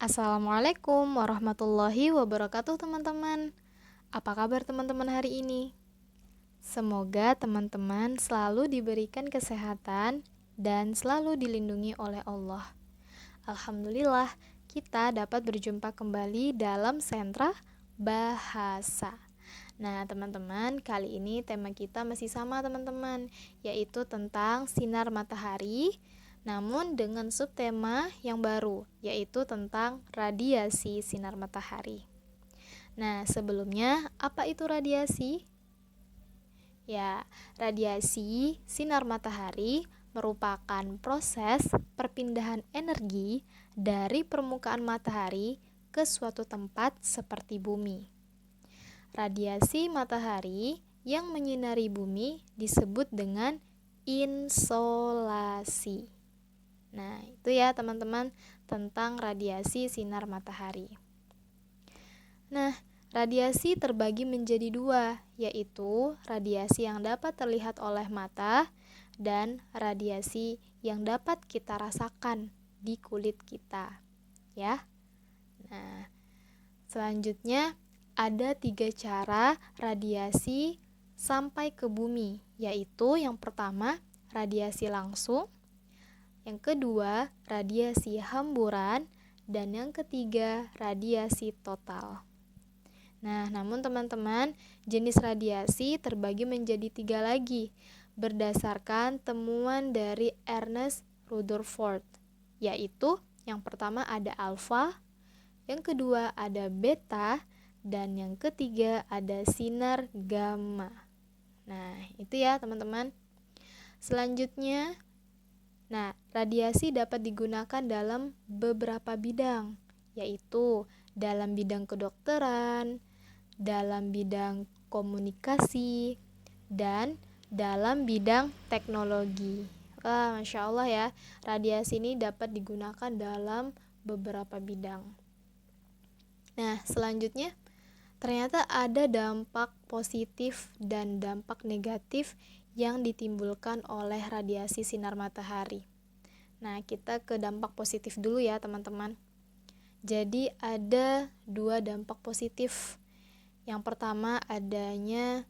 Assalamualaikum warahmatullahi wabarakatuh teman-teman. Apa kabar teman-teman hari ini? Semoga teman-teman selalu diberikan kesehatan dan selalu dilindungi oleh Allah. Alhamdulillah, kita dapat berjumpa kembali dalam sentra bahasa. Nah teman-teman, kali ini tema kita masih sama teman-teman, yaitu tentang sinar matahari, namun dengan subtema yang baru, yaitu tentang radiasi sinar matahari. Nah, sebelumnya apa itu radiasi? Ya, radiasi sinar matahari merupakan proses perpindahan energi dari permukaan matahari ke suatu tempat seperti bumi. Radiasi matahari yang menyinari bumi disebut dengan insolasi. Nah, itu ya teman-teman tentang radiasi sinar matahari. Nah, radiasi terbagi menjadi dua, yaitu radiasi yang dapat terlihat oleh mata dan radiasi yang dapat kita rasakan di kulit kita. Ya. Nah, selanjutnya ada 3 cara radiasi sampai ke bumi, yaitu yang pertama radiasi langsung, yang kedua, radiasi hamburan, dan yang ketiga, radiasi total. Nah, namun teman-teman, jenis radiasi terbagi menjadi 3 lagi, berdasarkan temuan dari Ernest Rutherford, yaitu yang pertama ada alfa, yang kedua ada beta, dan yang ketiga ada sinar gamma. Nah, itu ya teman-teman. Selanjutnya, radiasi dapat digunakan dalam beberapa bidang, yaitu dalam bidang kedokteran, dalam bidang komunikasi, dan dalam bidang teknologi. Wah, Masya Allah ya, radiasi ini dapat digunakan dalam beberapa bidang. Nah, selanjutnya, ternyata ada dampak positif dan dampak negatif yang ditimbulkan oleh radiasi sinar matahari. Nah, kita ke dampak positif dulu ya teman-teman. Jadi ada 2 dampak positif. Yang pertama adanya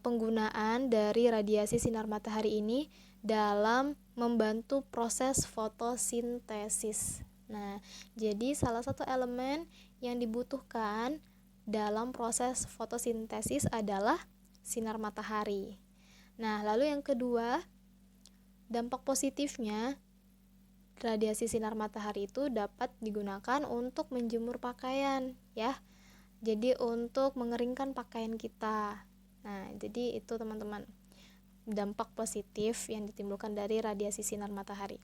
penggunaan dari radiasi sinar matahari ini dalam membantu proses fotosintesis. Nah, jadi salah satu elemen yang dibutuhkan dalam proses fotosintesis adalah sinar matahari. Nah, lalu yang kedua, dampak positifnya, radiasi sinar matahari itu dapat digunakan untuk menjemur pakaian, ya. Jadi untuk mengeringkan pakaian kita. Nah, jadi itu teman-teman, dampak positif yang ditimbulkan dari radiasi sinar matahari.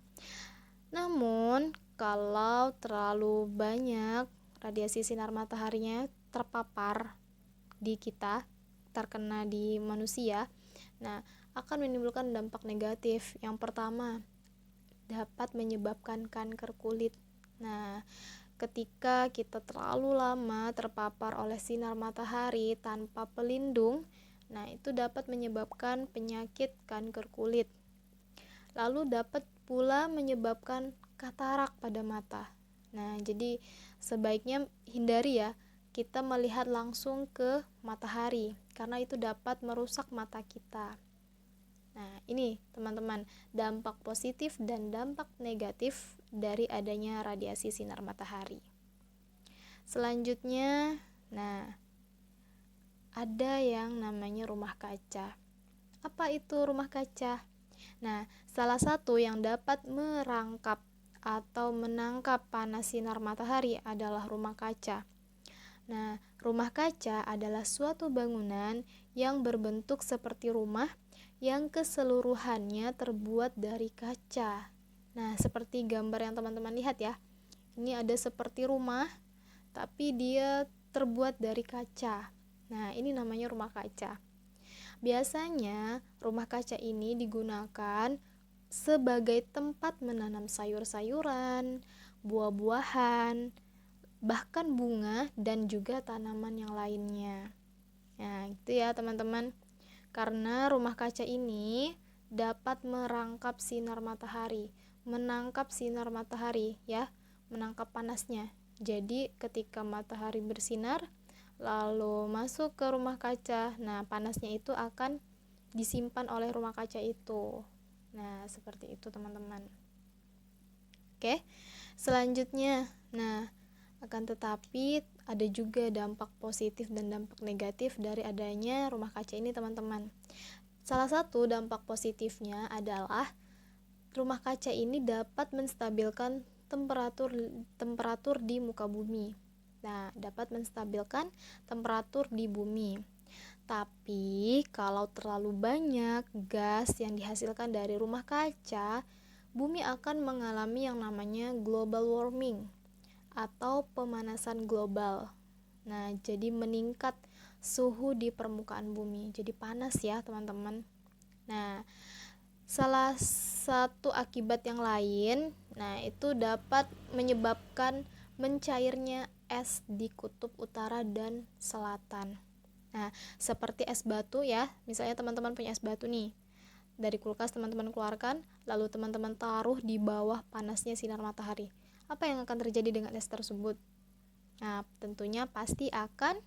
Namun, kalau terlalu banyak radiasi sinar mataharinya terpapar di kita, terkena di manusia, nah, akan menimbulkan dampak negatif. Yang pertama, dapat menyebabkan kanker kulit. Nah, ketika kita terlalu lama terpapar oleh sinar matahari tanpa pelindung, nah itu dapat menyebabkan penyakit kanker kulit. Lalu dapat pula menyebabkan katarak pada mata. Nah, jadi sebaiknya hindari ya kita melihat langsung ke matahari karena itu dapat merusak mata kita. Nah, ini teman-teman, dampak positif dan dampak negatif dari adanya radiasi sinar matahari. Selanjutnya, ada yang namanya rumah kaca. Apa itu rumah kaca? Nah, salah satu yang dapat merangkap atau menangkap panas sinar matahari adalah rumah kaca. Nah, rumah kaca adalah suatu bangunan yang berbentuk seperti rumah yang keseluruhannya terbuat dari kaca. Nah, seperti gambar yang teman-teman lihat ya. Ini ada seperti rumah, tapi dia terbuat dari kaca. Nah, ini namanya rumah kaca. Biasanya, rumah kaca ini digunakan sebagai tempat menanam sayur-sayuran, buah-buahan, bahkan bunga dan juga tanaman yang lainnya. Nah, itu ya teman-teman. Karena rumah kaca ini dapat merangkap sinar matahari, menangkap sinar matahari ya, menangkap panasnya. Jadi ketika matahari bersinar lalu masuk ke rumah kaca, nah panasnya itu akan disimpan oleh rumah kaca itu. Nah, seperti itu teman-teman. Oke, selanjutnya, nah akan tetapi ada juga dampak positif dan dampak negatif dari adanya rumah kaca ini teman-teman. Salah satu dampak positifnya adalah rumah kaca ini dapat menstabilkan temperatur di muka bumi. Nah, dapat menstabilkan temperatur di bumi. Tapi kalau terlalu banyak gas yang dihasilkan dari rumah kaca, bumi akan mengalami yang namanya global warming atau pemanasan global. Nah, jadi meningkat suhu di permukaan bumi. Jadi panas ya, teman-teman. Nah, salah satu akibat yang lain, nah itu dapat menyebabkan mencairnya es di kutub utara dan selatan. Nah, seperti es batu ya, misalnya teman-teman punya es batu nih, dari kulkas teman-teman keluarkan, lalu teman-teman taruh di bawah panasnya sinar matahari. Apa yang akan terjadi dengan es tersebut? Nah, tentunya pasti akan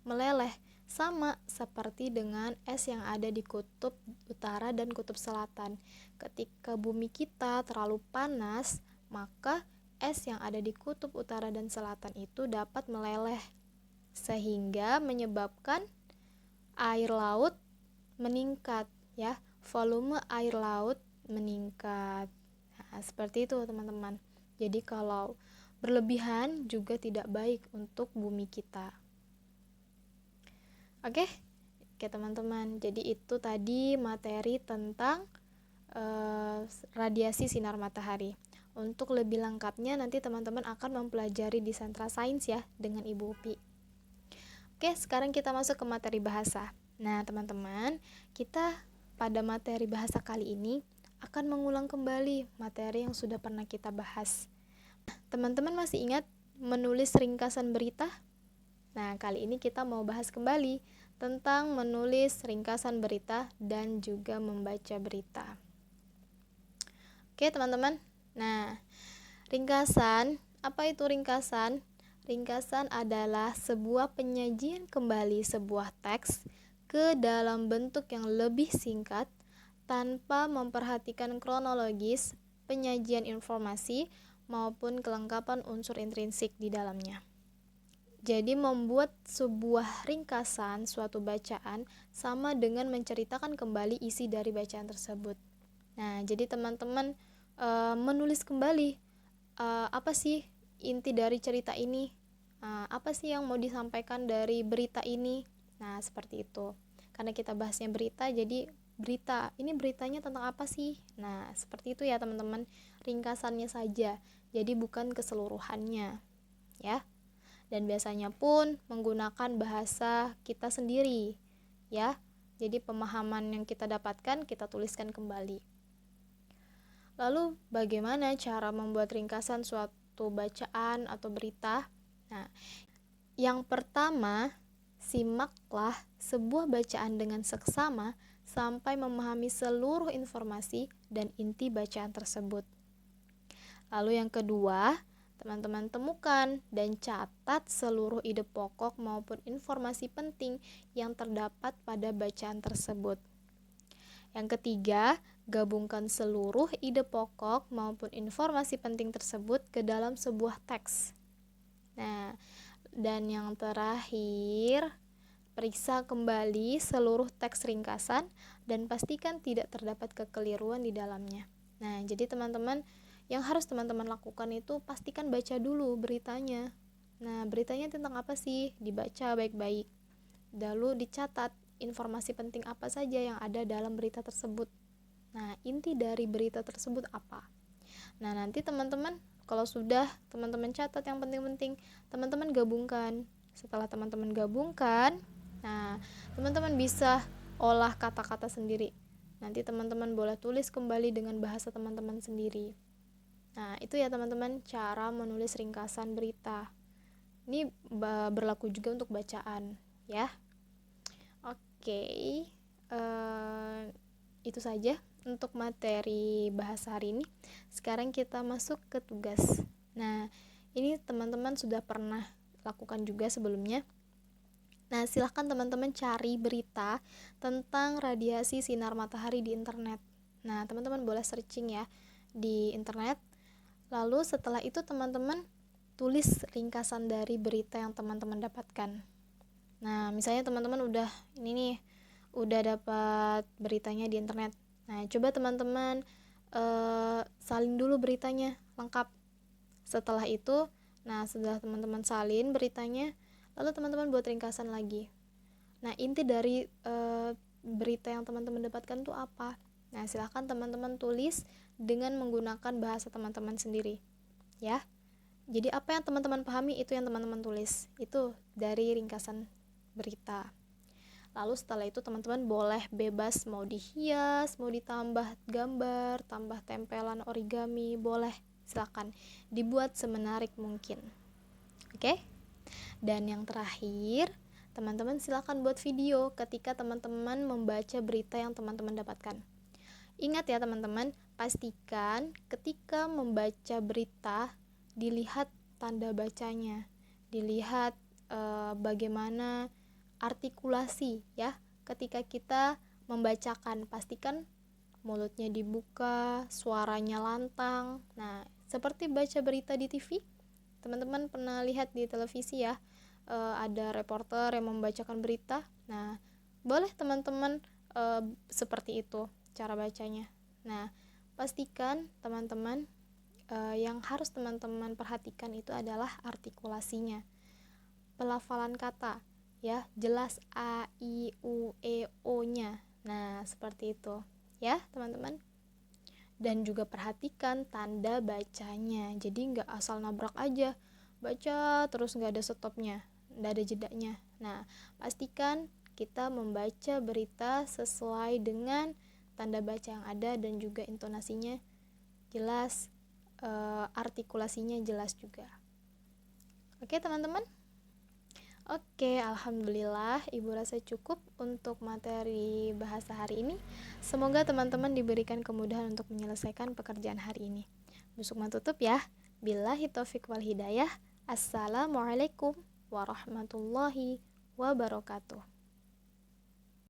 meleleh, sama seperti dengan es yang ada di kutub utara dan kutub selatan. Ketika bumi kita terlalu panas, maka es yang ada di kutub utara dan selatan itu dapat meleleh sehingga menyebabkan air laut meningkat ya, volume air laut meningkat. Nah, seperti itu teman-teman. Jadi kalau berlebihan juga tidak baik untuk bumi kita. Oke teman-teman. Jadi itu tadi materi tentang radiasi sinar matahari. Untuk lebih lengkapnya nanti teman-teman akan mempelajari di sentra sains ya dengan Ibu Upi. Oke, sekarang kita masuk ke materi bahasa. Nah, teman-teman, kita pada materi bahasa kali ini akan mengulang kembali materi yang sudah pernah kita bahas. Teman-teman masih ingat menulis ringkasan berita? Nah, kali ini kita mau bahas kembali tentang menulis ringkasan berita dan juga membaca berita. Oke, teman-teman. Nah, ringkasan, apa itu ringkasan? Ringkasan adalah sebuah penyajian kembali sebuah teks ke dalam bentuk yang lebih singkat tanpa memperhatikan kronologis, penyajian informasi, maupun kelengkapan unsur intrinsik di dalamnya. Jadi membuat sebuah ringkasan suatu bacaan sama dengan menceritakan kembali isi dari bacaan tersebut. Nah, jadi teman-teman menulis kembali apa sih inti dari cerita ini, apa sih yang mau disampaikan dari berita ini. Nah, seperti itu. Karena kita bahasnya berita, jadi berita ini beritanya tentang apa sih. Nah, seperti itu ya teman-teman, ringkasannya saja, jadi bukan keseluruhannya ya. Dan biasanya pun menggunakan bahasa kita sendiri ya. Jadi pemahaman yang kita dapatkan kita tuliskan kembali. Lalu bagaimana cara membuat ringkasan suatu bacaan atau berita? Nah, yang pertama, simaklah sebuah bacaan dengan seksama sampai memahami seluruh informasi dan inti bacaan tersebut. Lalu yang kedua, teman-teman temukan dan catat seluruh ide pokok maupun informasi penting yang terdapat pada bacaan tersebut. Yang ketiga, gabungkan seluruh ide pokok maupun informasi penting tersebut ke dalam sebuah teks. Nah, dan yang terakhir, periksa kembali seluruh teks ringkasan dan pastikan tidak terdapat kekeliruan di dalamnya. Nah, jadi teman-teman, yang harus teman-teman lakukan itu pastikan baca dulu beritanya. Nah, beritanya tentang apa sih? Dibaca baik-baik. Lalu dicatat informasi penting apa saja yang ada dalam berita tersebut. Nah, inti dari berita tersebut apa? Nah, nanti teman-teman kalau sudah teman-teman catat yang penting-penting, teman-teman gabungkan. Setelah teman-teman gabungkan, nah, teman-teman bisa olah kata-kata sendiri. Nanti teman-teman boleh tulis kembali dengan bahasa teman-teman sendiri. Nah, itu ya teman-teman cara menulis ringkasan berita. Ini berlaku juga untuk bacaan, ya. Oke, itu saja untuk materi bahasa hari ini. Sekarang kita masuk ke tugas. Nah, Ini teman-teman sudah pernah lakukan juga sebelumnya. Nah, silahkan teman-teman cari berita tentang radiasi sinar matahari di internet. Nah, teman-teman boleh searching ya di internet. Lalu setelah itu teman-teman tulis ringkasan dari berita yang teman-teman dapatkan. Nah, misalnya teman-teman udah dapat beritanya di internet. Nah, coba teman-teman salin dulu beritanya lengkap. Setelah teman-teman salin beritanya, lalu teman-teman buat ringkasan lagi. Nah, inti dari berita yang teman-teman dapatkan itu apa? Nah, silahkan teman-teman tulis dengan menggunakan bahasa teman-teman sendiri, ya. Jadi apa yang teman-teman pahami itu yang teman-teman tulis. Itu dari ringkasan berita. Lalu setelah itu teman-teman boleh bebas mau dihias, mau ditambah gambar, tambah tempelan origami, boleh. Silakan dibuat semenarik mungkin. Oke? Dan yang terakhir, teman-teman silakan buat video ketika teman-teman membaca berita yang teman-teman dapatkan. Ingat ya teman-teman, pastikan ketika membaca berita dilihat tanda bacanya, dilihat bagaimana artikulasi ya. Ketika kita membacakan, pastikan mulutnya dibuka, suaranya lantang. Nah, seperti baca berita di TV, teman-teman pernah lihat di televisi ya, ada reporter yang membacakan berita. Nah, boleh teman-teman seperti itu cara bacanya. Nah, pastikan teman-teman yang harus teman-teman perhatikan itu adalah artikulasinya, pelafalan kata ya, jelas a, i, u, e, o nya. Nah, seperti itu ya teman-teman. Dan juga perhatikan tanda bacanya, jadi nggak asal nabrak aja baca terus nggak ada stopnya, nggak ada jedanya. Nah, pastikan kita membaca berita sesuai dengan tanda baca yang ada dan juga intonasinya jelas, artikulasinya jelas juga. Oke teman-teman. Oke, alhamdulillah Ibu rasa cukup untuk materi bahasa hari ini. Semoga teman-teman diberikan kemudahan untuk menyelesaikan pekerjaan hari ini. Busuk tutup ya. Billahi taufiq wal hidayah. Assalamualaikum warahmatullahi wabarakatuh.